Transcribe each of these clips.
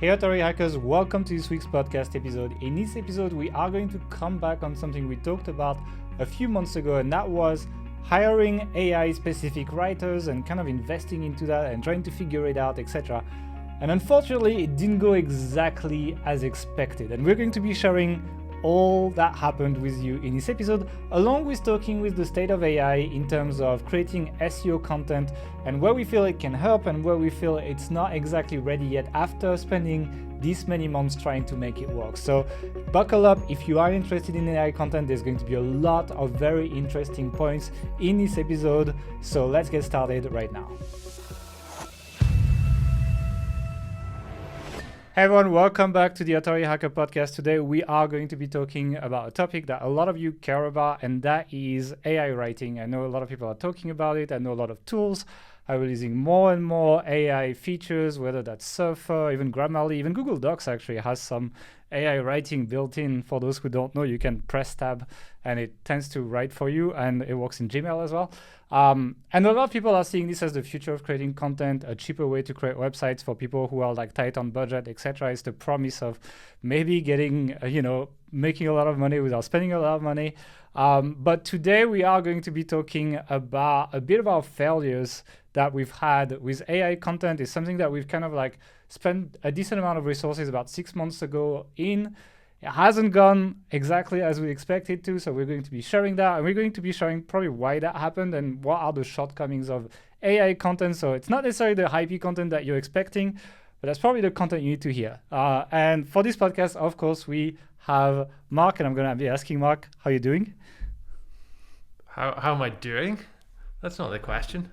Hey Authority Hackers, welcome to this week's podcast episode. In this episode, we are going to come back on something we talked about a few months ago, and that was hiring AI-specific writers and kind of investing into that and trying to figure it out, etc. And unfortunately, it didn't go exactly as expected. And we're going to be sharing all that happened with you in this episode, along with talking with the state of AI in terms of creating SEO content and where we feel it can help and where we feel it's not exactly ready yet after spending this many months trying to make it work. So buckle up if you are interested in AI content. There's going to be a lot of very interesting points in this episode. So let's get started right now. Hey everyone, welcome back to the Authority Hacker podcast. Today we are going to be talking about a topic that a lot of you care about, and that is AI writing. I know a lot of people are talking about it. I know a lot of tools are releasing more and more AI features, whether that's Surfer, even Grammarly, even Google Docs actually has some AI writing built in. For those who don't know, you can press tab and it tends to write for you, and it works in Gmail as well. And a lot of people are seeing this as the future of creating content, a cheaper way to create websites for people who are like tight on budget, etc. It's the promise of maybe getting, making a lot of money without spending a lot of money. But today we are going to be talking about a bit of our failures that we've had with AI content. It's something that we've kind of like spent a decent amount of resources about 6 months ago in. It hasn't gone exactly as we expected to, so we're going to be sharing that, and we're going to be sharing probably why that happened and what are the shortcomings of AI content. So it's not necessarily the hypey content that you're expecting, but that's probably the content you need to hear. And for this podcast, of course, we have Mark, and I'm going to be asking Mark, how are you doing? How am I doing? That's not the question.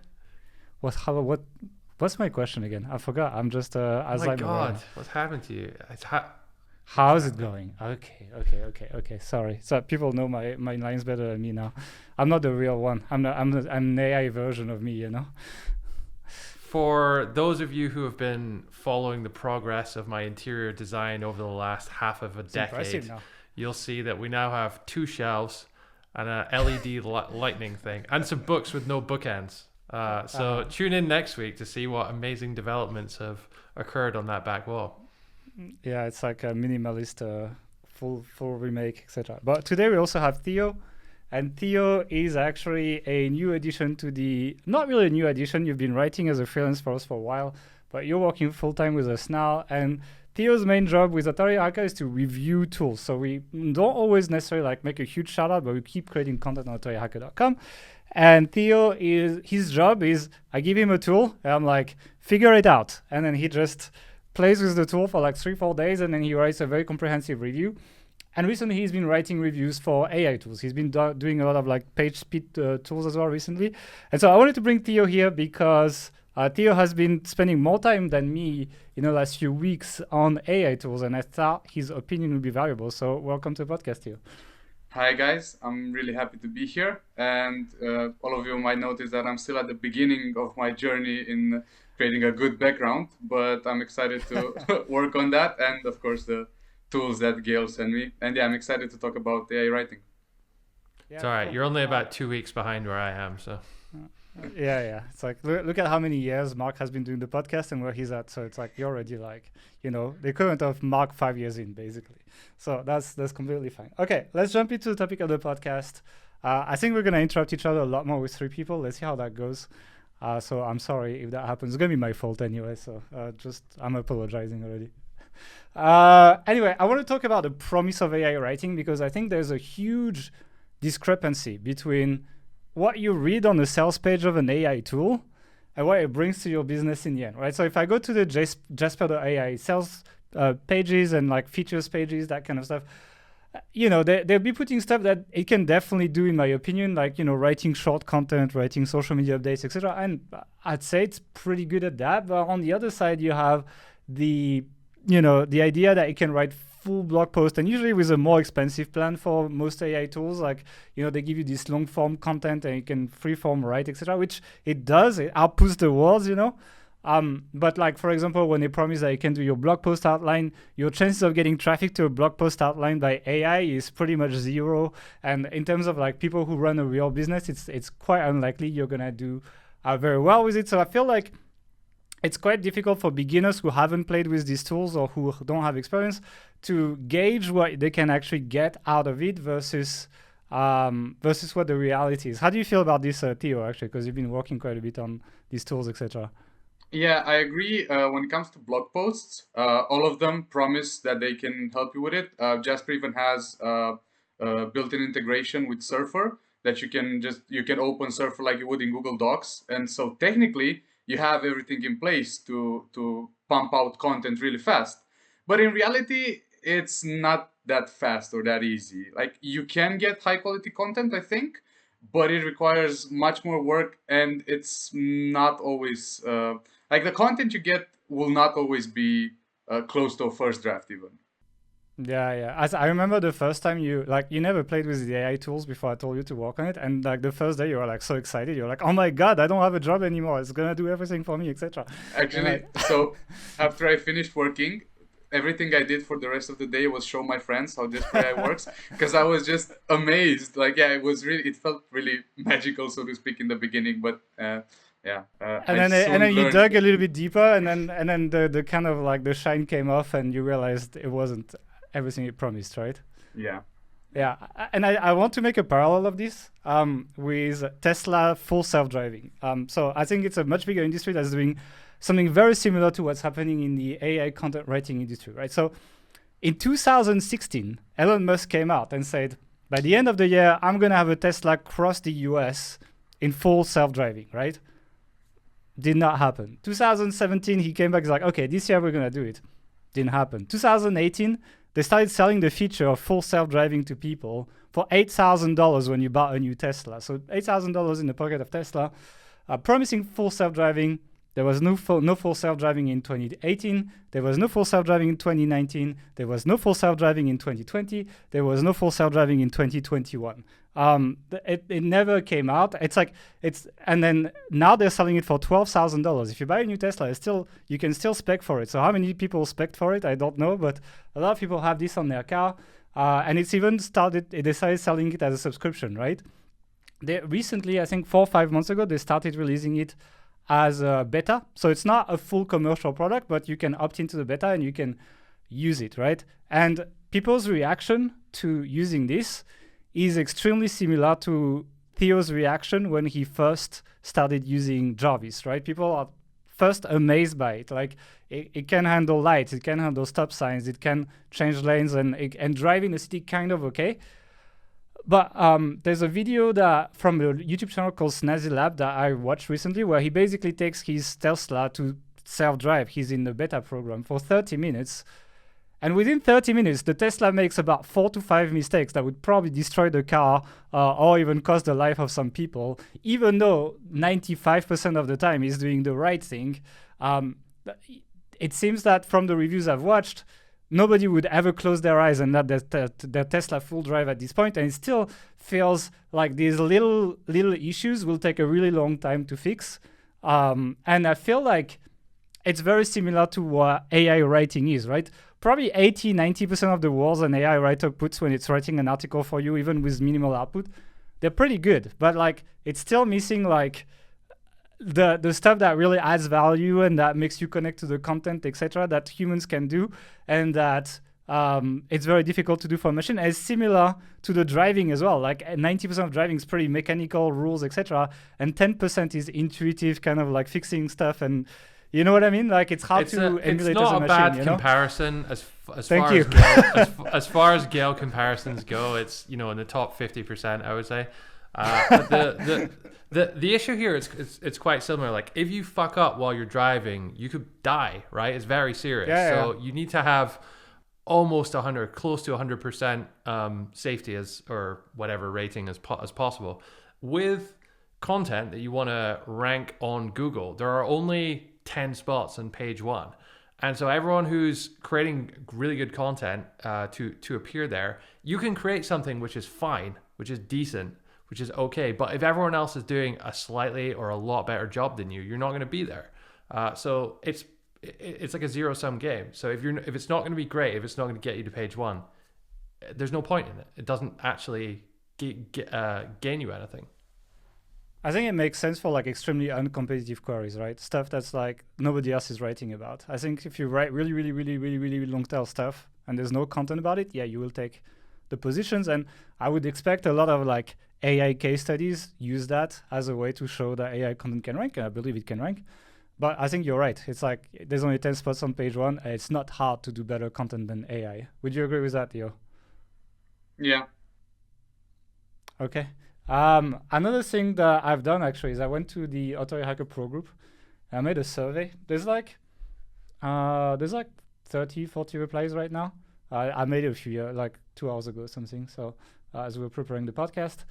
What's my question again? I forgot. I'm just oh my God, what's happened to you? How's it going? Okay. Sorry. So people know my lines better than me now. I'm not the real one. I'm an AI version of me, you know. For those of you who have been following the progress of my interior design over the last half of a decade, you'll see that we now have 2 shelves and a LED lightning thing and some books with no bookends. So tune in next week to see what amazing developments have occurred on that back wall. Yeah, it's like a minimalist full remake, etc. But today we also have Theo, and Theo is actually a new addition to the, not really a new addition, you've been writing as a freelance for us for a while, but you're working full-time with us now. And Theo's main job with Authority Hacker is to review tools. So we don't always necessarily like make a huge shout out, but we keep creating content on authorityhacker.com. And Theo, his job is, I give him a tool, and I'm like, figure it out. And then he just plays with the tool for like 3-4 days, and then he writes a very comprehensive review. And recently he's been writing reviews for AI tools. He's been doing a lot of like page speed tools as well recently. And so I wanted to bring Theo here because Theo has been spending more time than me in the last few weeks on AI tools, and I thought his opinion would be valuable. So welcome to the podcast, Theo. Hi guys, I'm really happy to be here. And all of you might notice that I'm still at the beginning of my journey in creating a good background, but I'm excited to work on that, and of course the tools that Gail sent me. And yeah, I'm excited to talk about AI writing. Yeah, it's all right. You're only about 2 weeks behind where I am, so. Yeah. It's like, look at how many years Mark has been doing the podcast and where he's at. So it's like, you're already like, the equivalent of Mark 5 years in, basically. So that's completely fine. Okay, let's jump into the topic of the podcast. I think we're going to interrupt each other a lot more with 3 people. Let's see how that goes. So I'm sorry if that happens. It's going to be my fault anyway. So I'm apologizing already. Anyway, I want to talk about the promise of AI writing, because I think there's a huge discrepancy between what you read on the sales page of an AI tool and what it brings to your business in the end, right? So if I go to the Jasper.ai sales pages and like features pages, that kind of stuff, they'll be putting stuff that it can definitely do, in my opinion, like, writing short content, writing social media updates, etc. And I'd say it's pretty good at that. But on the other side, you have the idea that it can write full blog post, and usually with a more expensive plan for most AI tools, like, they give you this long form content and you can free form write, etc., which it does. It outputs the words, But like, for example, when they promise that you can do your blog post outline, your chances of getting traffic to a blog post outline by AI is pretty much 0. And in terms of like people who run a real business, it's quite unlikely you're going to do very well with it. So I feel like it's quite difficult for beginners who haven't played with these tools or who don't have experience to gauge what they can actually get out of it versus what the reality is. How do you feel about this, Theo, actually, because you've been working quite a bit on these tools, etc.? Yeah, I agree. When it comes to blog posts, all of them promise that they can help you with it. Jasper even has built-in integration with Surfer that you can open Surfer like you would in Google Docs, and so technically you have everything in place to pump out content really fast. But in reality, it's not that fast or that easy. Like, you can get high quality content, I think, but it requires much more work, and it's not always like the content you get will not always be close to a first draft even. Yeah. As I remember the first time you never played with the AI tools before I told you to work on it, and like the first day you were like so excited. You're like, oh my god, I don't have a job anymore. It's gonna do everything for me, etc. Actually, so after I finished working, everything I did for the rest of the day was show my friends how Jasper AI works, because I was just amazed. Like, yeah, it felt really magical, so to speak, in the beginning, but yeah. And then you dug a little bit deeper, and then the kind of like the shine came off, and you realized it wasn't everything it promised, right? Yeah. And I want to make a parallel of this with Tesla full self-driving. So I think it's a much bigger industry that's doing something very similar to what's happening in the AI content writing industry, right? So in 2016, Elon Musk came out and said, by the end of the year, I'm going to have a Tesla cross the US in full self-driving, right? Did not happen. 2017, he came back, he's like, okay, this year we're going to do it. Didn't happen. 2018, they started selling the feature of full self-driving to people for $8,000 when you bought a new Tesla. So $8,000 in the pocket of Tesla, promising full self-driving. There was no full self-driving in 2018. There was no full self-driving in 2019. There was no full self-driving in 2020. There was no full self-driving in 2021. It never came out. And then now they're selling it for $12,000. If you buy a new Tesla, you can still spec for it. So how many people spec for it? I don't know, but a lot of people have this on their car. And it's even they decided selling it as a subscription, right? They recently, I think 4 or 5 months ago, they started releasing it as a beta. So it's not a full commercial product, but you can opt into the beta and you can use it, right? And people's reaction to using this is extremely similar to Theo's reaction when he first started using Jarvis, right? People are first amazed by it. Like, it can handle lights, it can handle stop signs, it can change lanes, and drive in the city kind of okay. But there's a video from a YouTube channel called Snazzy Lab that I watched recently, where he basically takes his Tesla to self-drive. He's in the beta program for 30 minutes. And within 30 minutes, the Tesla makes about 4 to 5 mistakes that would probably destroy the car or even cost the life of some people, even though 95% of the time he's doing the right thing. It seems that from the reviews I've watched, nobody would ever close their eyes and not their Tesla full drive at this point, and it still feels like these little issues will take a really long time to fix. And I feel like it's very similar to what AI writing is, right? Probably 80-90% of the words an AI writer puts when it's writing an article for you, even with minimal output, they're pretty good, but like it's still missing like the stuff that really adds value and that makes you connect to the content, etc., that humans can do, and that it's very difficult to do for a machine. And it's similar to the driving as well. Like 90% of driving is pretty mechanical rules, etc., and 10% is intuitive, kind of like fixing stuff. And you know what I mean? Like it's hard to emulate as a machine. It's not a bad comparison as far as Gale comparisons go. It's in the top 50%, I would say. But the issue here is it's quite similar. Like if you fuck up while you're driving, you could die, right? It's very serious. So you need to have almost 100, close to 100% safety or whatever rating as possible. With content that you want to rank on Google, there are only 10 spots on page 1. And so everyone who's creating really good content to appear there, you can create something which is fine, which is decent, which is okay. But if everyone else is doing a slightly or a lot better job than you, you're not going to be there. So it's like a zero-sum game. So if it's not going to be great, if it's not going to get you to page 1, there's no point in it. It doesn't actually gain you anything. I think it makes sense for like extremely uncompetitive queries, right? Stuff that's like nobody else is writing about. I think if you write really, really, really, really, really long tail stuff and there's no content about it, yeah, you will take the positions. And I would expect a lot of like AI case studies use that as a way to show that AI content can rank. And I believe it can rank. But I think you're right. It's like there's only 10 spots on page one. It's not hard to do better content than AI. Would you agree with that, Theo? Yeah. Okay. Another thing that I've done actually is I went to the Authority Hacker Pro group. I made a survey. There's like 30, 40 replies right now. I made it a few years, like 2 hours ago or something. So as we were preparing the podcast.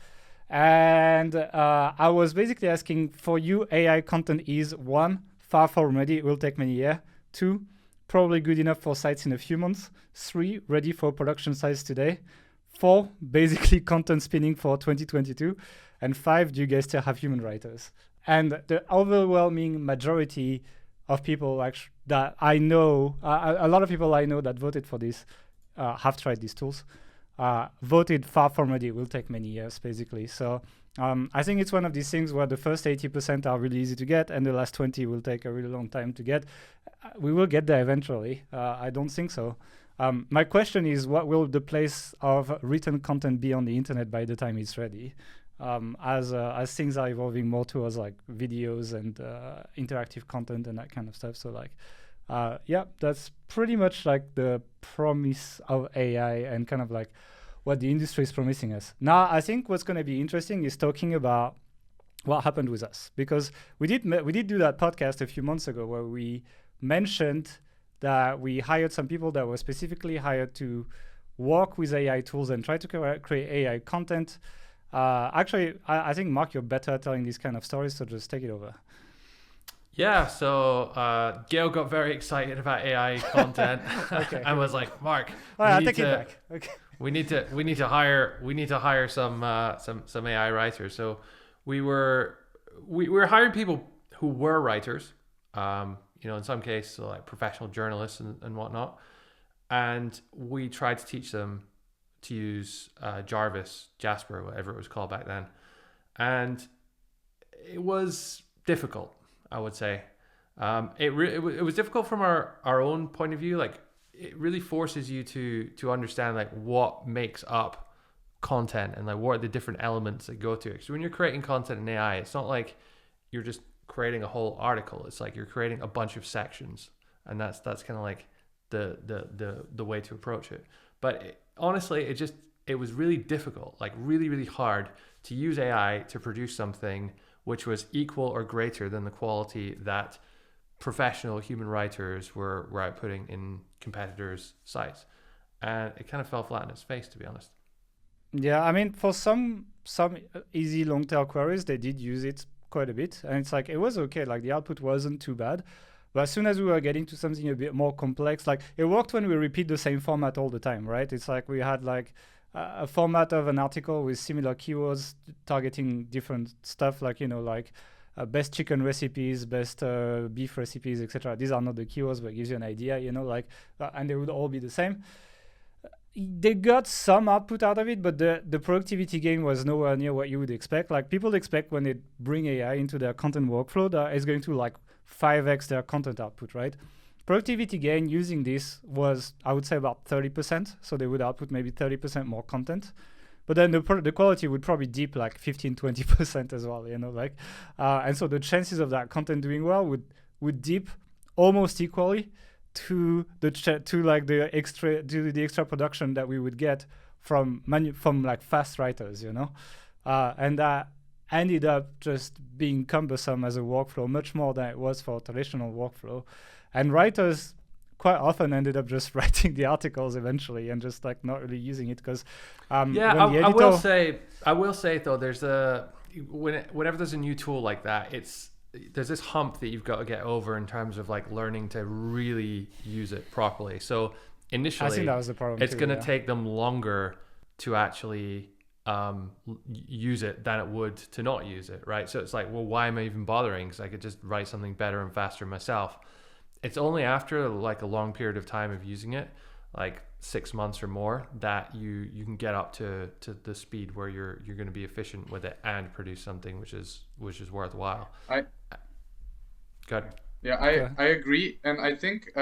And I was basically asking, for you, AI content is 1, far from ready, it will take many years. 2, probably good enough for sites in a few months. 3, ready for production sites today. 4, basically content spinning for 2022. And 5, do you guys still have human writers? And the overwhelming majority of people that I know, a lot of people I know that voted for this have tried these tools. Voted far from ready. It will take many years, basically. So I think it's one of these things where the first 80% are really easy to get, and the last 20 will take a really long time to get. We will get there eventually. I don't think so. My question is, what will the place of written content be on the internet by the time it's ready? As things are evolving more towards like videos and interactive content and that kind of stuff. So like, yeah, that's pretty much like the promise of AI and kind of like what the industry is promising us. Now, I think what's going to be interesting is talking about what happened with us, because we did do that podcast a few months ago where we mentioned that we hired some people that were specifically hired to work with AI tools and try to create AI content. Actually, I think, Mark, you're better at telling these kind of stories, so just take it over. Yeah, so Gail got very excited about AI content and was like, "Mark, I'll take it back. Okay. we need to hire some AI writers." So we were hiring people who were writers, in some cases, so like professional journalists and whatnot, and we tried to teach them to use Jasper, whatever it was called back then, and it was difficult, I would say. It was difficult from our own point of view. Like, it really forces you to understand like what makes up content and like what are the different elements that go to it. So when you're creating content in AI, it's not like you're just creating a whole article. It's like you're creating a bunch of sections, and that's kind of like the way to approach it. But honestly, it was really difficult, like really, really hard to use AI to produce something which was equal or greater than the quality that professional human writers were outputting in competitors' sites. And it kind of fell flat on its face, to be honest. Yeah, I mean, for some easy long tail queries, they did use it quite a bit. And it's like, it was okay. Like, the output wasn't too bad. But as soon as we were getting to something a bit more complex, like, it worked when we repeat the same format all the time, right? It's like we had like a format of an article with similar keywords targeting different stuff, like, best chicken recipes, best beef recipes, etc. These are not the keywords, but it gives you an idea, and they would all be the same. They got some output out of it, but the productivity gain was nowhere near what you would expect. Like, people expect when they bring AI into their content workflow that it's going to like 5x their content output, right? Productivity gain using this was, I would say, about 30%. So they would output maybe 30% more content. But then the quality would probably dip like 15, 20% as well, and so the chances of that content doing well would dip almost equally to the extra production that we would get from like fast writers, and that ended up just being cumbersome as a workflow, much more than it was for traditional workflow. And writers quite often ended up just writing the articles eventually and just like not really using it because I will say though, there's whenever there's a new tool like that, there's this hump that you've got to get over in terms of like learning to really use it properly. So initially, I think that was the problem. It's going to take them longer to actually use it than it would to not use it, right? So it's like, well, why am I even bothering? Because I could just write something better and faster myself. It's only after like a long period of time of using it like 6 months or more, that you can get up to the speed where you're going to be efficient with it and produce something which is worthwhile. Good. Yeah, I agree, and I think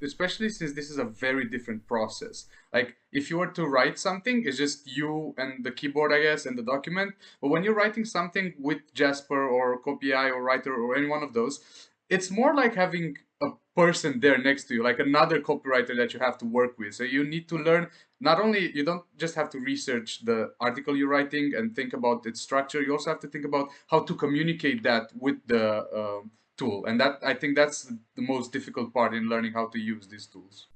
especially since this is a very different process. Like if you were to write something, it's just you and the keyboard, I guess, and the document. But when you're writing something with Jasper or Copy.ai or Writer or any one of those, it's more like having a person there next to you, like another copywriter that you have to work with. So you need to learn, not only, you don't just have to research the article you're writing and think about its structure, you also have to think about how to communicate that with the tool. And that, I think that's the most difficult part in learning how to use these tools.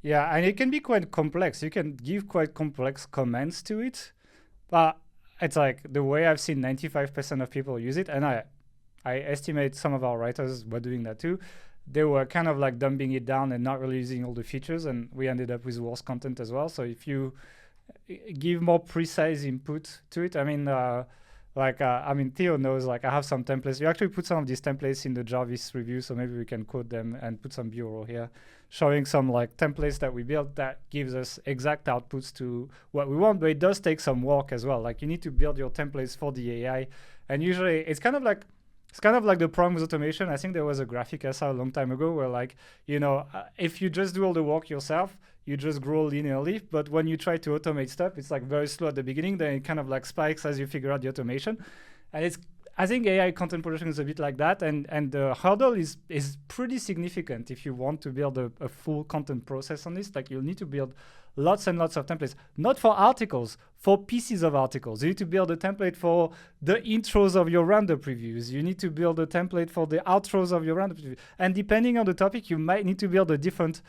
Yeah, and it can be quite complex. You can give quite complex commands to it, but it's like the way I've seen 95% of people use it, and I estimate some of our writers were doing that too. They were kind of like dumbing it down and not really using all the features, and we ended up with worse content as well. So if you give more precise input to it, I mean, Theo knows, like I have some templates. You actually put some of these templates in the Jarvis review, so maybe we can quote them and put some bureau here, showing some like templates that we built that gives us exact outputs to what we want, but it does take some work as well. Like you need to build your templates for the AI, and usually it's kind of like the problem with automation. I think there was a graphic I saw a long time ago where, like, if you just do all the work yourself, you just grow linearly. But when you try to automate stuff, it's like very slow at the beginning. Then it kind of like spikes as you figure out the automation. And I think AI content production is a bit like that. And the hurdle is pretty significant if you want to build a full content process on this. Like you'll need to build lots and lots of templates, not for articles, for pieces of articles. You need to build a template for the intros of your render previews. You need to build a template for the outros of your render previews. And depending on the topic, you might need to build a different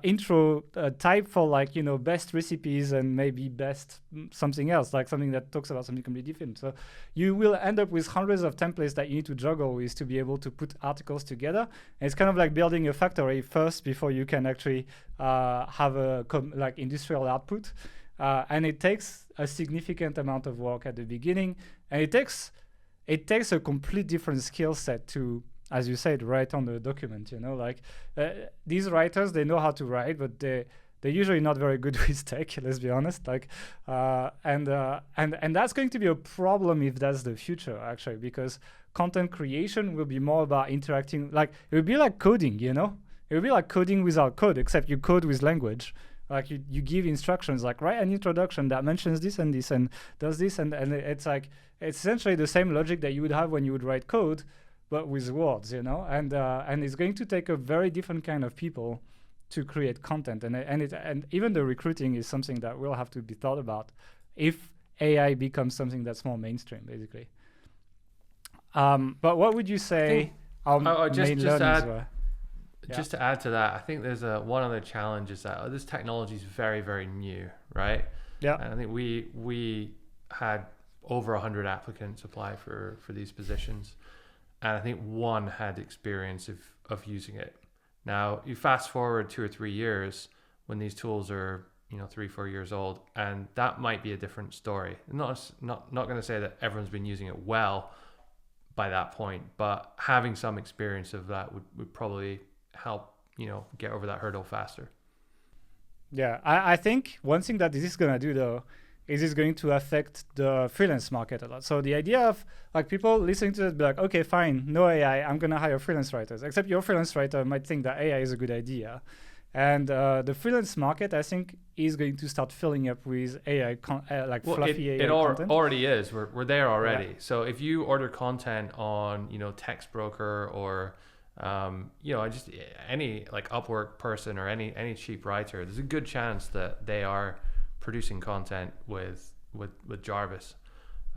intro type for, like, best recipes and maybe best something else, like something that talks about something completely different. So you will end up with hundreds of templates that you need to juggle with to be able to put articles together. And it's kind of like building a factory first before you can actually have a industrial output. And it takes a significant amount of work at the beginning, and it takes a complete different skill set to, as you said, write on the document. These writers, they know how to write, but they're usually not very good with tech. Let's be honest. And that's going to be a problem if that's the future, actually, because content creation will be more about interacting. Like it will be like coding. It will be like coding without code, except you code with language. Like you give instructions, like write an introduction that mentions this and this and does this, and it's like it's essentially the same logic that you would have when you would write code, but with words, and it's going to take a very different kind of people to create content, and even the recruiting is something that will have to be thought about if AI becomes something that's more mainstream, basically. But what would you say our main learnings were? Just to add to that, I think there's one other challenge is that this technology is very, very new, right? Yeah. And I think we had over 100 applicants apply for these positions, and I think one had experience of using it. Now you fast forward 2 or 3 years when these tools are 3-4 years old, and that might be a different story. Not going to say that everyone's been using it well by that point, but having some experience of that would probably help get over that hurdle faster. Yeah, I think one thing that this is going to do, though, is it's going to affect the freelance market a lot. So the idea of like people listening to it be like, okay, fine, no AI, I'm going to hire freelance writers. Except your freelance writer might think that AI is a good idea. And the freelance market, I think, is going to start filling up with AI, fluffy AI content. It already is. We're there already. Yeah. So if you order content on, Text Broker or, just any like Upwork person or any cheap writer, there's a good chance that they are producing content with Jarvis,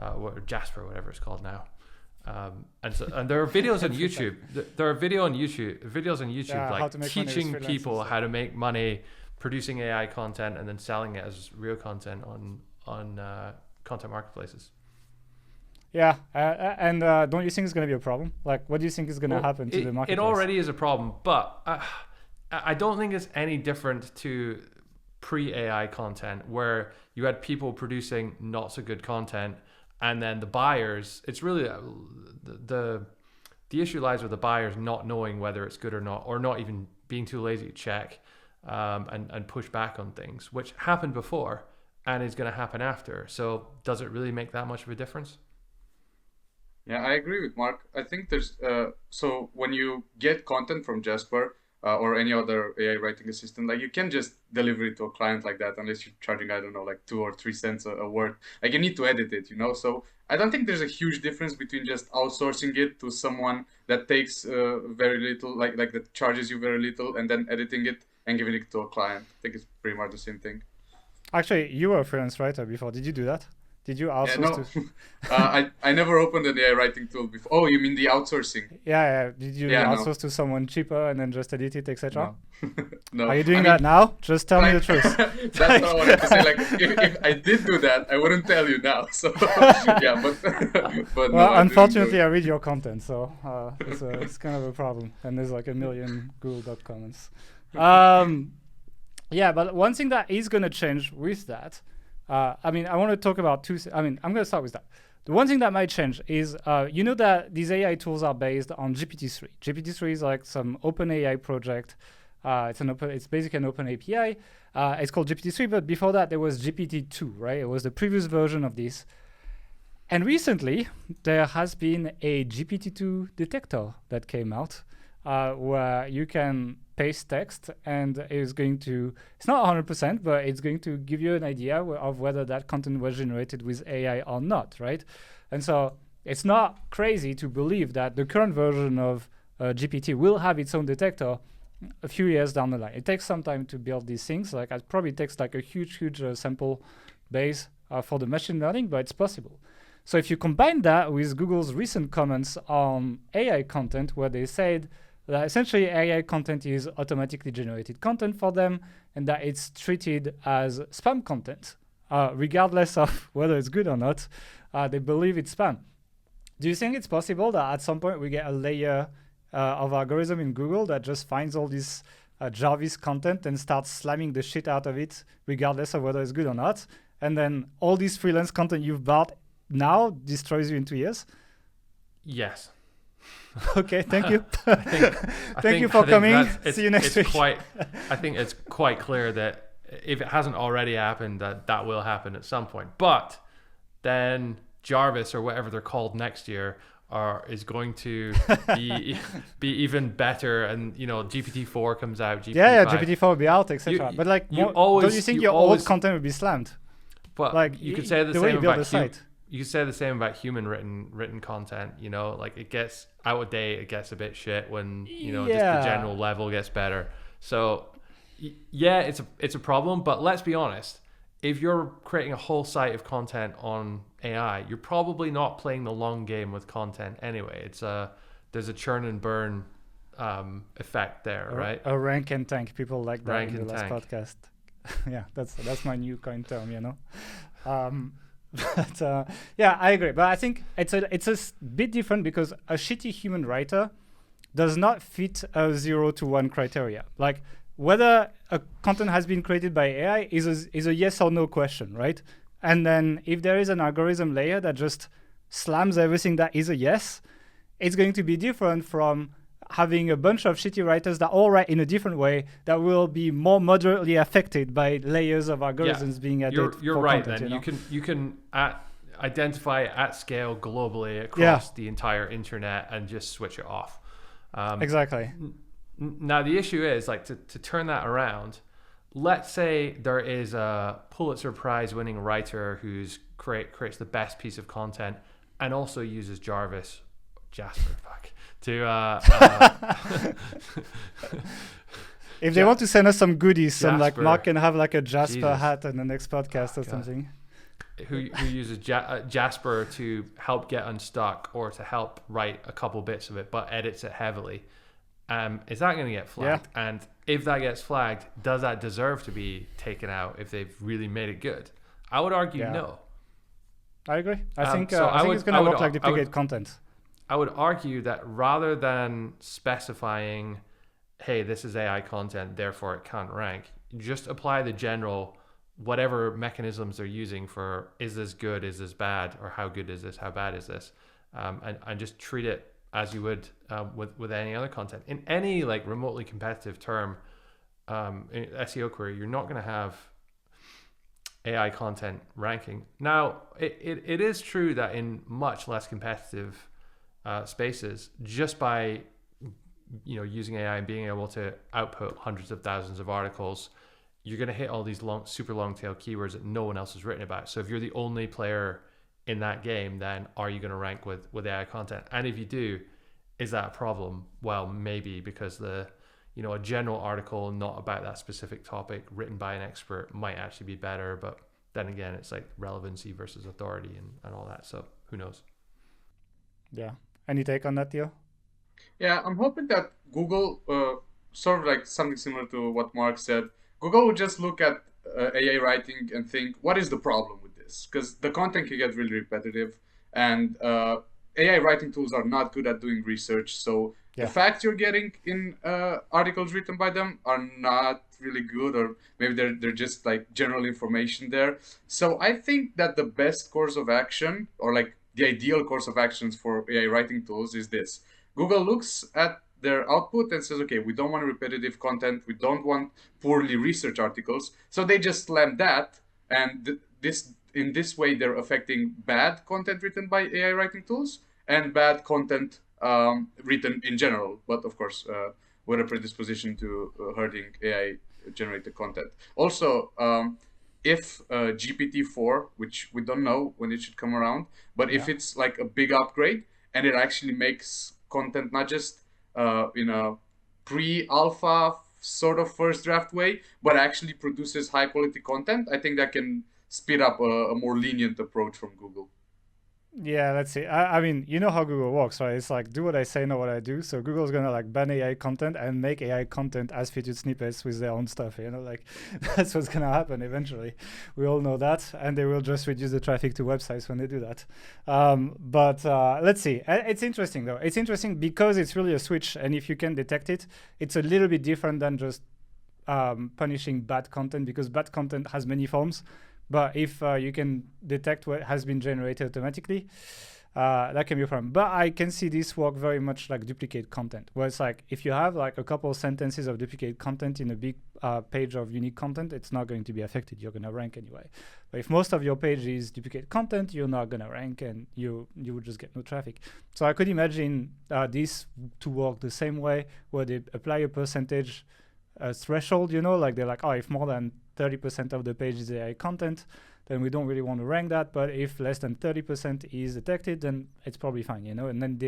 or Jasper, whatever it's called now. And there are videos on YouTube. There are videos on YouTube like teaching people how to make money producing AI content and then selling it as real content on content marketplaces. Yeah, and don't you think it's going to be a problem? Like, what do you think is going to happen to the marketplace? It already is a problem, but I don't think it's any different to pre-AI content where you had people producing not so good content. And then the buyers, it's really the issue lies with the buyers not knowing whether it's good or not even being too lazy to check. and push back on things, which happened before and is going to happen after. So does it really make that much of a difference? Yeah, I agree with Mark. I think there's so when you get content from Jasper or any other AI writing assistant, like you can just deliver it to a client like that unless you're charging, I don't know, like 2 or 3 cents a word. Like you need to edit it, you know. So I don't think there's a huge difference between just outsourcing it to someone that takes very little, like that charges you very little, and then editing it and giving it to a client. I think it's pretty much the same thing. Actually, you were a freelance writer before. Did you do that? Did you outsource? Yeah, no. I never opened an AI writing tool before. Oh, you mean the outsourcing? Yeah. Did you outsource to someone cheaper and then just edit it, etc.? No. No. Are you doing that now? Just tell me the truth. That's what I wanted to say. Like, if I did do that, I wouldn't tell you now. So, yeah, but well, no, unfortunately, I read your content, so it's kind of a problem. And there's like 1 million Google comments. Yeah, but one thing that is going to change with that, I want to talk about I'm going to start with that. The one thing that might change is, you know that these AI tools are based on GPT-3. GPT-3 is like some open AI project. It's basically an open API. It's called GPT-3, but before that there was GPT-2, right? It was the previous version of this. And recently there has been a GPT-2 detector that came out, where you can paste text and it's not 100%, but it's going to give you an idea of whether that content was generated with AI or not, right? And so it's not crazy to believe that the current version of GPT will have its own detector a few years down the line. It takes some time to build these things. Like it probably takes like a huge sample base for the machine learning, but it's possible. So if you combine that with Google's recent comments on AI content, where they said that essentially AI content is automatically generated content for them and that it's treated as spam content, regardless of whether it's good or not, they believe it's spam. Do you think it's possible that at some point we get a layer of algorithm in Google that just finds all this Jarvis content and starts slamming the shit out of it, regardless of whether it's good or not, and then all this freelance content you've bought now destroys you in 2 years? Yes. Okay, thank you. Thank you for coming. See you next week. I think it's quite clear that if it hasn't already happened, that will happen at some point. But then Jarvis or whatever they're called next year is going to be even better, and GPT-4 comes out. GPT-4 will be out, etc. But like, don't you think your old content will be slammed? But like you could say the same about you could say the same about human written content. Like it gets out of date, it gets a bit shit when just the general level gets better. So yeah, it's a problem. But let's be honest. If you're creating a whole site of content on AI, you're probably not playing the long game with content anyway. There's a churn and burn effect there, right? A rank and tank. People like that in the last podcast. Yeah, that's my new coin term, But yeah, I agree. But I think it's a bit different because a shitty human writer does not fit a 0 to 1 criteria. Like, whether a content has been created by AI is a yes or no question, right? And then if there is an algorithm layer that just slams everything that is a yes, it's going to be different from having a bunch of shitty writers that all write in a different way that will be more moderately affected by layers of algorithms being added. You're right, content, then. You can identify at scale globally across the entire internet and just switch it off. Exactly. Now the issue is like to turn that around. Let's say there is a Pulitzer Prize winning writer who's creates the best piece of content and also uses Jasper to if they want to send us some goodies, some like Mark can have like a Jasper hat in the next podcast or something. Who uses Jasper to help get unstuck or to help write a couple bits of it, but edits it heavily. Is that going to get flagged? Yeah. And if that gets flagged, does that deserve to be taken out if they've really made it good? I would argue no. I agree. I think it's going to look like duplicate content. I would argue that rather than specifying, hey, this is AI content, therefore it can't rank, just apply the general, whatever mechanisms they're using for, is this good, is this bad, or how good is this, how bad is this, and just treat it as you would with any other content. In any like remotely competitive term, SEO query, you're not going to have AI content ranking. Now, it is true that in much less competitive spaces, just by using AI and being able to output hundreds of thousands of articles, you're going to hit all these super long tail keywords that no one else has written about. So if you're the only player in that game, then are you going to rank with AI content? And if you do, is that a problem? Well, maybe, because a general article not about that specific topic written by an expert might actually be better. But then again, it's like relevancy versus authority and all that. So who knows? Yeah. Any take on that, Theo? Yeah, I'm hoping that Google, sort of like something similar to what Mark said, Google would just look at AI writing and think, what is the problem with this? Because the content can get really repetitive, and AI writing tools are not good at doing research. So the facts you're getting in articles written by them are not really good, or maybe they're just like general information there. So I think that the best course of action, or like the ideal course of actions for AI writing tools, is this. Google looks at their output and says, okay, we don't want repetitive content, we don't want poorly researched articles, so they just slam that, and in this way they're affecting bad content written by AI writing tools and bad content written in general, but of course with a predisposition to hurting AI generated content. Also, if GPT-4, which we don't know when it should come around, but if it's like a big upgrade and it actually makes content not just in a pre-alpha sort of first draft way, but actually produces high quality content, I think that can speed up a more lenient approach from Google. Yeah, let's see. I mean, you know how Google works, right? It's like, do what I say, not what I do. So Google's gonna like ban AI content and make AI content as featured snippets with their own stuff. Like that's what's gonna happen eventually. We all know that, and they will just reduce the traffic to websites when they do that. But let's see. It's interesting though. It's interesting because it's really a switch, and if you can detect it, it's a little bit different than just punishing bad content, because bad content has many forms. But if you can detect what has been generated automatically, that can be a problem. But I can see this work very much like duplicate content, where it's like if you have like a couple of sentences of duplicate content in a big page of unique content, it's not going to be affected. You're going to rank anyway. But if most of your page is duplicate content, you're not going to rank, and you would just get no traffic. So I could imagine this to work the same way, where they apply a percentage threshold, like they're like, oh, if more than 30% of the page is AI content, then we don't really want to rank that. But if less than 30% is detected, then it's probably fine, And then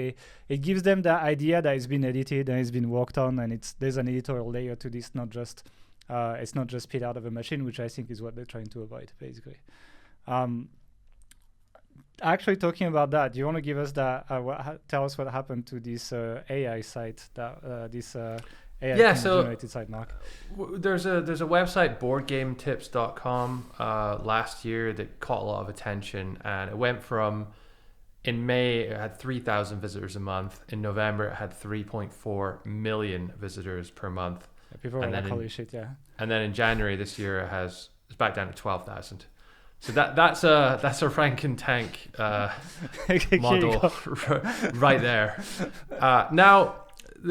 it gives them the idea that it's been edited and it's been worked on, and there's an editorial layer to this, not just it's not just spit out of a machine, which I think is what they're trying to avoid, basically. Actually, talking about that, do you want to give us tell us what happened to this AI site that this AI generated site, Mark? There's a website, Boardgametips.com, last year that caught a lot of attention, and it went from, in May it had 3,000 visitors a month. In November it had 3.4 million visitors per month. Yeah, people are like, holy shit, yeah. And then in January this year it's back down to 12,000. So that's a rank and tank model right there. Now,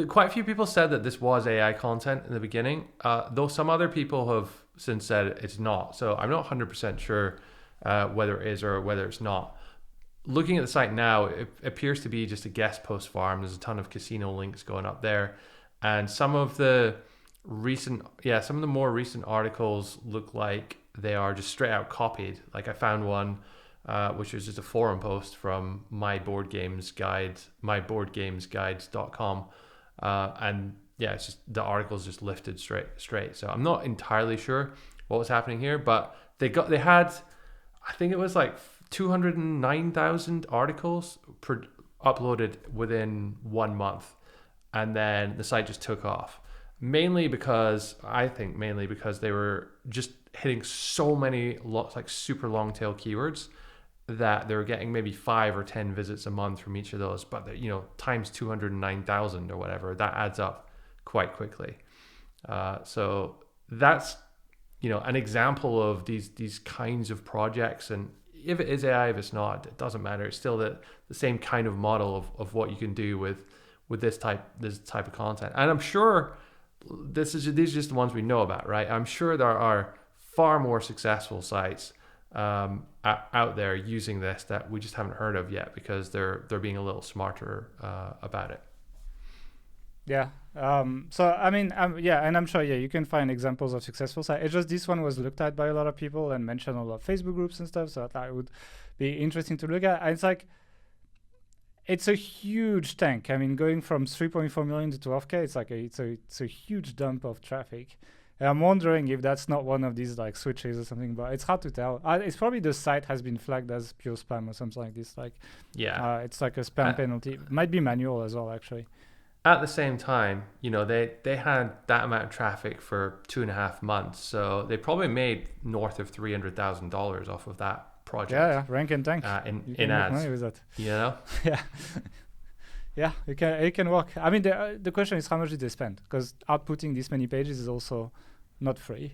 quite a few people said that this was AI content in the beginning, though some other people have since said it's not. So I'm not 100% sure whether it is or whether it's not. Looking at the site now, it appears to be just a guest post farm. There's a ton of casino links going up there, and some of the more recent articles look like they are just straight out copied. Like I found one which was just a forum post from myboardgamesguides.com. And yeah, it's just the article's just lifted straight. So I'm not entirely sure what was happening here, but they had, I think it was like 209,000 articles uploaded within 1 month, and then the site just took off. Mainly because they were just hitting so many super long tail keywords that they were getting maybe 5 or 10 visits a month from each of those, but times 209,000 or whatever, that adds up quite quickly. So that's an example of these kinds of projects, and if it is AI, if it's not, it doesn't matter. It's still the same kind of model of what you can do with this type of content. And I'm sure these are just the ones we know about, right? I'm sure there are far more successful sites out there using this that we just haven't heard of yet because they're being a little smarter about it. Yeah. So I mean, yeah, and I'm sure, yeah, you can find examples of successful sites. It's just this one was looked at by a lot of people and mentioned on a lot of Facebook groups and stuff. So I thought it would be interesting to look at. And it's like, it's a huge tank. I mean, going from 3.4 million to 12K, it's like it's a huge dump of traffic. And I'm wondering if that's not one of these like switches or something, but it's hard to tell. It's probably the site has been flagged as pure spam or something like this. Like, yeah, it's like a spam penalty. It might be manual as well, actually. At the same time, you know, they had that amount of traffic for 2.5 months, so they probably made north of $300,000 off of that project. Yeah, rank and tank. In ads, money with that. You know. Yeah. Yeah, it can work. I mean, the question is how much did they spend? Because outputting this many pages is also not free.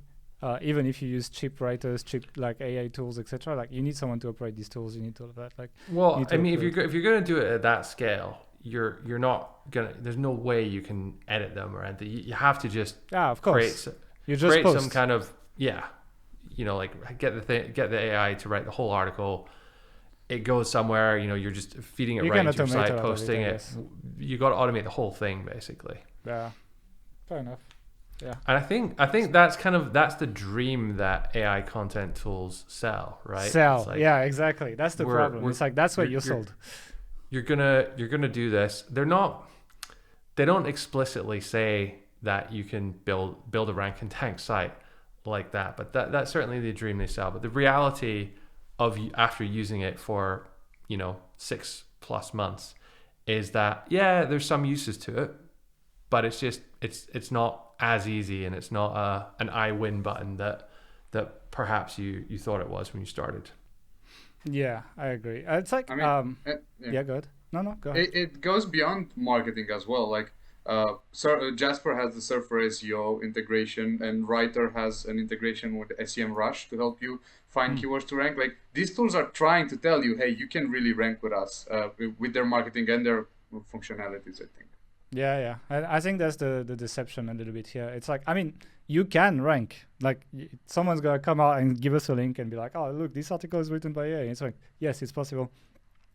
Even if you use cheap writers, cheap like AI tools, etc., like you need someone to operate these tools. You need all of that. Like, well, I mean, if you're going to do it at that scale, you're not gonna. There's no way you can edit them or anything. You have to just of course create some kind of you know, like get the AI to write the whole article. It goes somewhere, you know, you're just feeding it right into your site, posting it. You got to automate the whole thing, basically. Yeah, fair enough. Yeah, and I think that's the dream that AI content tools sell, right? Like, yeah, exactly. That's the problem. It's like that's what you're sold. You're gonna do this. They don't explicitly say that you can build a rank and tank site like that, but that's certainly the dream they sell. But the reality of after using it for 6+ months is that there's some uses to it, but it's just it's not as easy, and it's not an I win button that perhaps you thought it was when you started. Yeah, I agree. It's like go ahead. No, go ahead. It goes beyond marketing as well. Like Jasper has the Surfer SEO integration, and Writer has an integration with SEMrush to help you find keywords to rank. Like these tools are trying to tell you, hey, you can really rank with us with their marketing and their functionalities, I think. Yeah. I think that's the deception a little bit here. It's like, I mean, you can rank. Like someone's gonna come out and give us a link and be like, oh, look, this article is written by AI. It's like, yes, it's possible.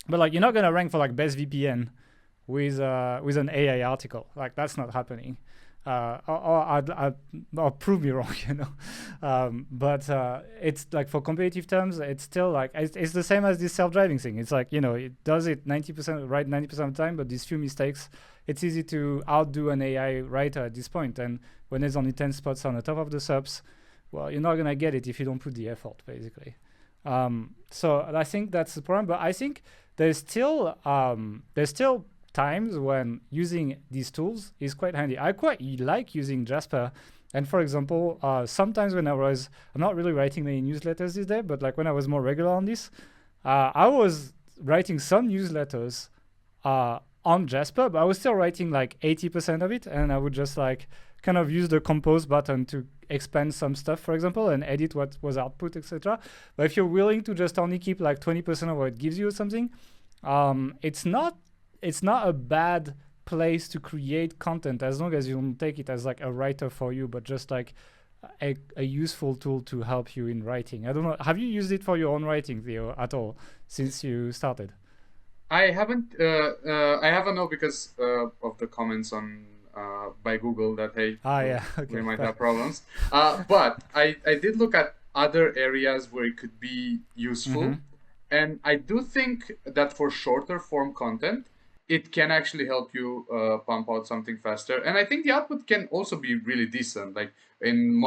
But like, you're not gonna rank for like best VPN with an AI article. Like that's not happening. Or prove me wrong, but it's like for competitive terms, it's still like it's the same as this self-driving thing. It's like, it does it 90% right 90% of the time, but these few mistakes, it's easy to outdo an AI writer at this point. And when there's only 10 spots on the top of the subs, well, you're not gonna get it if you don't put the effort, basically. So I think that's the problem. But I think there's still times when using these tools is quite handy. I quite like using Jasper. And for example, sometimes when I'm not really writing many newsletters these days, but like when I was more regular on this, I was writing some newsletters on Jasper, but I was still writing like 80% of it. And I would just like kind of use the compose button to expand some stuff, for example, and edit what was output, etc. But if you're willing to just only keep like 20% of what it gives you or something, it's not a bad place to create content as long as you don't take it as like a writer for you, but just like a useful tool to help you in writing. I don't know. Have you used it for your own writing, Theo, at all since you started? I haven't. I haven't know because of the comments on by Google that hey, we might have problems. But I did look at other areas where it could be useful, and I do think that for shorter form content, it can actually help you pump out something faster. And I think the output can also be really decent, like in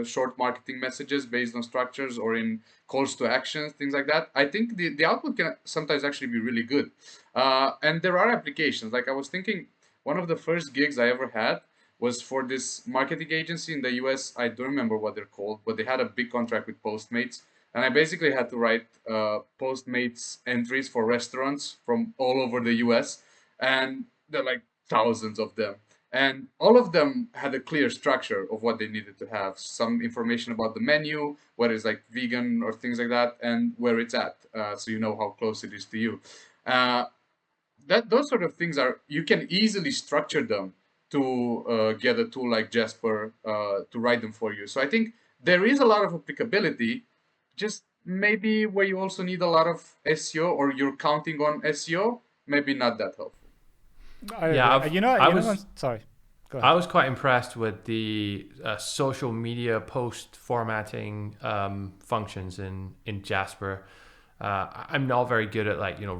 short marketing messages based on structures or in calls to actions, things like that. I think the output can sometimes actually be really good. And there are applications. Like I was thinking, one of the first gigs I ever had was for this marketing agency in the US. I don't remember what they're called, but they had a big contract with Postmates. And I basically had to write Postmates entries for restaurants from all over the US. And there are like thousands of them. And all of them had a clear structure of what they needed to have. Some information about the menu, whether it's like vegan or things like that, and where it's at. So you know how close it is to you. Those sort of things you can easily structure them to get a tool like Jasper to write them for you. So I think there is a lot of applicability, just maybe where you also need a lot of SEO or you're counting on SEO, maybe not that helpful. Sorry. I was quite impressed with the social media post formatting functions in Jasper. I'm not very good at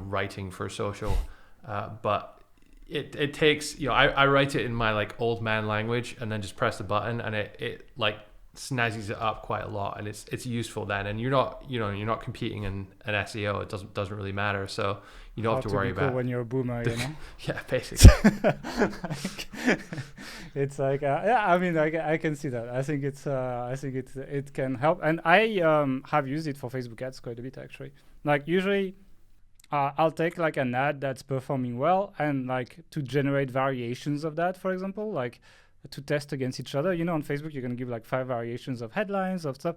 writing for social, but it takes I write it in my old man language and then just press the button and it snazzes it up quite a lot, and it's useful then, and you're not competing in an SEO. It doesn't really matter, so you don't have to worry about when you're a boomer, yeah, basically. It's I can see that. I think it can help, and I have used it for Facebook ads quite a bit actually. Usually I'll take an ad that's performing well and to generate variations of that, for example, to test against each other. On Facebook, you can give 5 variations of headlines of stuff.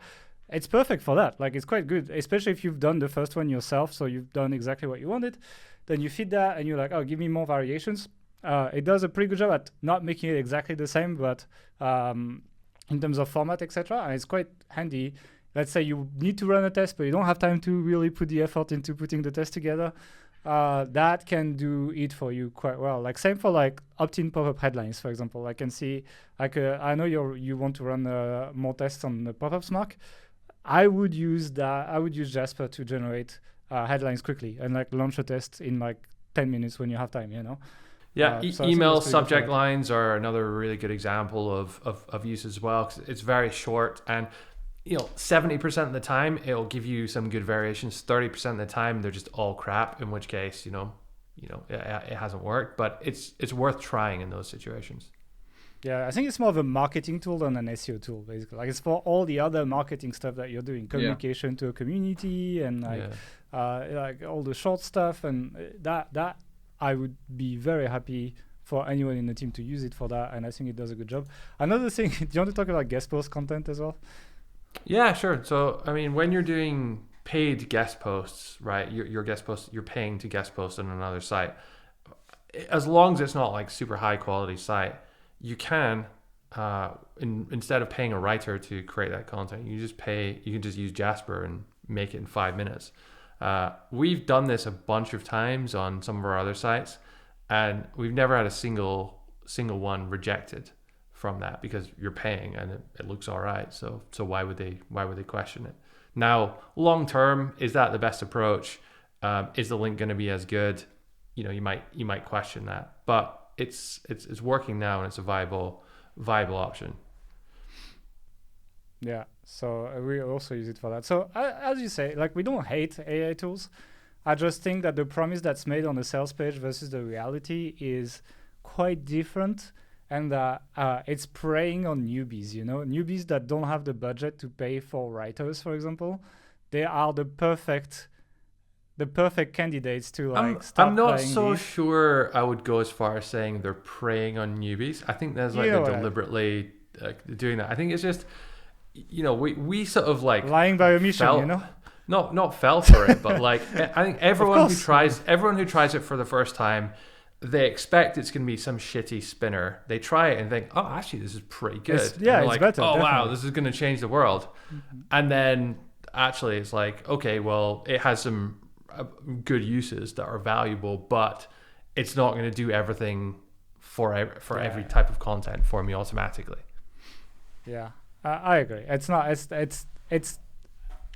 It's perfect for that. It's quite good, especially if you've done the first one yourself, so you've done exactly what you wanted. Then you feed that and you're oh, give me more variations. It does a pretty good job at not making it exactly the same, but in terms of format, etc. And it's quite handy. Let's say you need to run a test, but you don't have time to really put the effort into putting the test together. That can do it for you quite well. Same for opt-in pop-up headlines, for example. I can see I know you want to run more tests on the pop-ups, Mark. I would use that. I would use Jasper to generate headlines quickly and launch a test in 10 minutes when you have time. Yeah, so email subject lines are another really good example of use as well, because it's very short, and 70% of the time it'll give you some good variations. 30% of the time they're just all crap, in which case it hasn't worked, but it's worth trying in those situations. Yeah, I think it's more of a marketing tool than an SEO tool, basically. It's for all the other marketing stuff that you're doing, communication to a community, and all the short stuff, and that I would be very happy for anyone in the team to use it for that, and I think it does a good job. Another thing, do you want to talk about guest post content as well? Yeah, sure. So, when you're doing paid guest posts, right, your guest posts, you're paying to guest post on another site. As long as it's not super high quality site, you can, instead of paying a writer to create that content, you can just use Jasper and make it in 5 minutes. We've done this a bunch of times on some of our other sites, and we've never had a single one rejected from that, because you're paying and it looks all right. So why would they question it? Now, long term, is that the best approach? Is the link going to be as good? You might question that, but it's working now, and it's a viable option. Yeah. So we also use it for that. So as you say, we don't hate AI tools. I just think that the promise that's made on the sales page versus the reality is quite different. And it's preying on newbies, newbies that don't have the budget to pay for writers, for example. They are the perfect candidates to start. I'm not so sure I would go as far as saying they're preying on newbies. I think there's they're deliberately doing that. I think it's just we sort of lying by omission, not fell for it, but I think everyone who tries it for the first time, they expect it's going to be some shitty spinner. They try it and think, oh, actually, this is pretty good. It's better. Oh, definitely. Wow, this is going to change the world. Mm-hmm. And then actually it's okay, well, it has some good uses that are valuable, but it's not going to do everything for every type of content for me automatically. Yeah, I agree. It's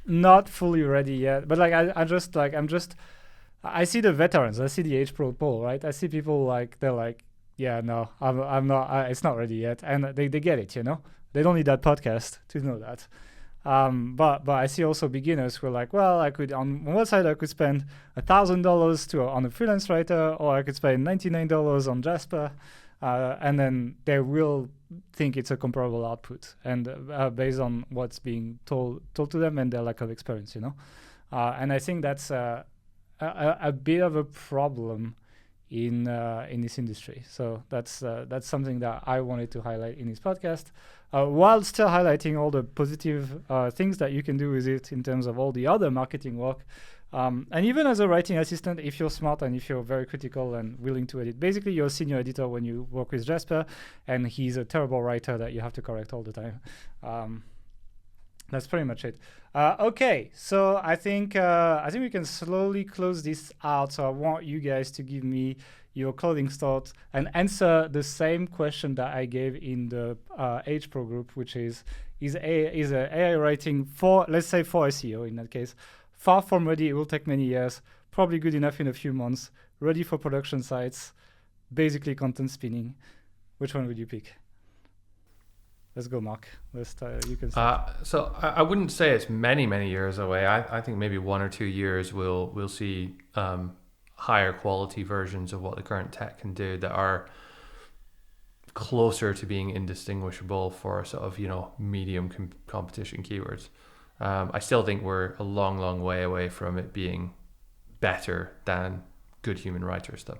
not fully ready yet, but I see the veterans. I see the age poll, right? I see people they're yeah, no, I'm not. It's not ready yet, and they get it. They don't need that podcast to know that. But I see also beginners who are well, I could on one side I could spend $1,000 on a freelance writer, or I could spend $99 on Jasper, and then they will think it's a comparable output, and based on what's being told to them and their lack of experience, and I think that's a bit of a problem in this industry. So that's something that I wanted to highlight in this podcast, while still highlighting all the positive things that you can do with it in terms of all the other marketing work. And even as a writing assistant, if you're smart and if you're very critical and willing to edit, basically you're a senior editor when you work with Jasper, and he's a terrible writer that you have to correct all the time. That's pretty much it. Okay, so I think we can slowly close this out. So I want you guys to give me your closing thoughts and answer the same question that I gave in the H Pro group, which is AI writing for, let's say, for SEO in that case, far from ready? It will take many years. Probably good enough in a few months. Ready for production sites. Basically content spinning. Which one would you pick? Let's go, Mark. You can start. So I wouldn't say it's many years away. I think maybe 1 or 2 years we'll see higher quality versions of what the current tech can do that are closer to being indistinguishable for sort of medium competition keywords. I still think we're a long way away from it being better than good human writers, though.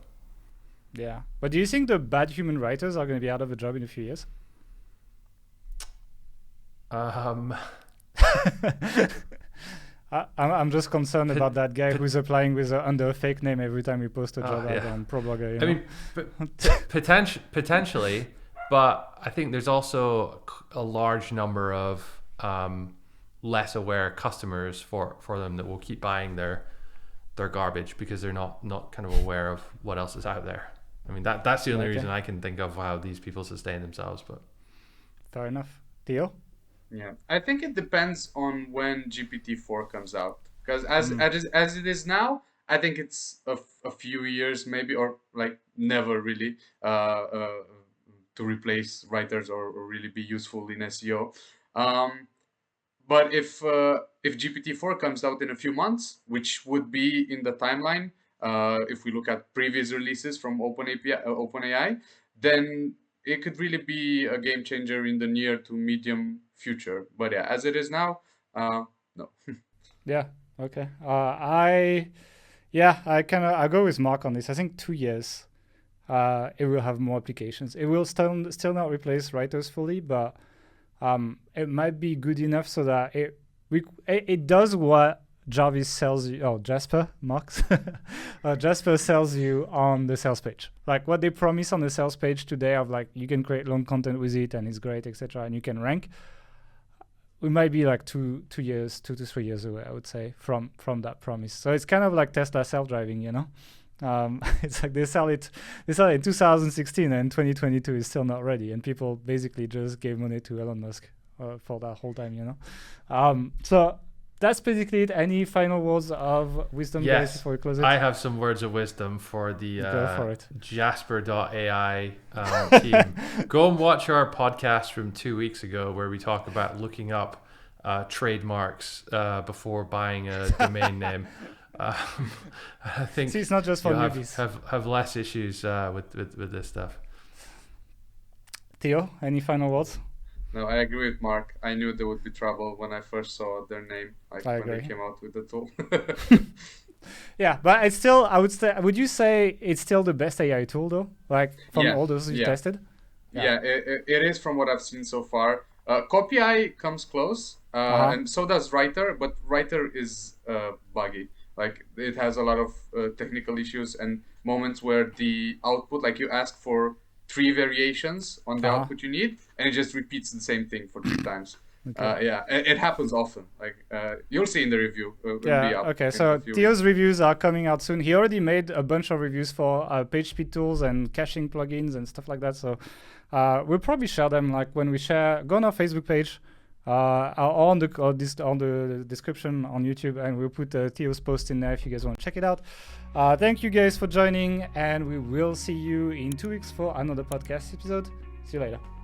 Yeah, but do you think the bad human writers are going to be out of a job in a few years? I'm just concerned about that guy who's applying with under a fake name every time we post a job ad on ProBlogger. I mean, potentially, but I think there's also a large number of less aware customers for them that will keep buying their garbage because they're not kind of aware of what else is out there. I mean, that's the only reason I can think of how these people sustain themselves. But fair enough. Theo? Yeah, I think it depends on when GPT-4 comes out. Because as it is now, I think it's a few years maybe, or like never really, to replace writers or really be useful in SEO. But if GPT-4 comes out in a few months, which would be in the timeline, if we look at previous releases from OpenAI, then it could really be a game changer in the near to medium future. But yeah, as it is now, no. Yeah. Okay. I go with Mark on this. I think 2 years, it will have more applications. It will still not replace writers fully, but it might be good enough so that it does what Jarvis sells you. Oh, Jasper, Marks. Jasper sells you on the sales page. Like what they promise on the sales page today of like you can create long content with it and it's great, etc. and you can rank. We might be like 2 to 3 years away, I would say, from that promise. So it's kind of like Tesla self-driving, It's like they sell it in 2016 and 2022 is still not ready, and people basically just gave money to Elon Musk for that whole time, So that's basically it. Any final words of wisdom, guys, before we close it? I have some words of wisdom for the Jasper.ai team. Go and watch our podcast from 2 weeks ago where we talk about looking up trademarks before buying a domain name. I think it's not just for newbies. Have less issues with this stuff. Theo, any final words? No, I agree with Mark. I knew there would be trouble when I first saw their name, when they came out with the tool. Yeah, but it's still, would you say it's still the best AI tool though? Like from all those you've tested? Yeah, it is from what I've seen so far. Copy.ai comes close, and so does Writer, but Writer is buggy. Like it has a lot of technical issues and moments where the output, like you ask for 3 variations on the output you need, and it just repeats the same thing for 3 times. Okay. It happens often. Like you'll see in the review. Okay. So Theo's reviews are coming out soon. He already made a bunch of reviews for page speed tools and caching plugins and stuff like that. So we'll probably share them. Like when we share, go on our Facebook page, on the description on YouTube, and we'll put Theo's post in there if you guys want to check it out. Thank you guys for joining, and we will see you in 2 weeks for another podcast episode. See you later.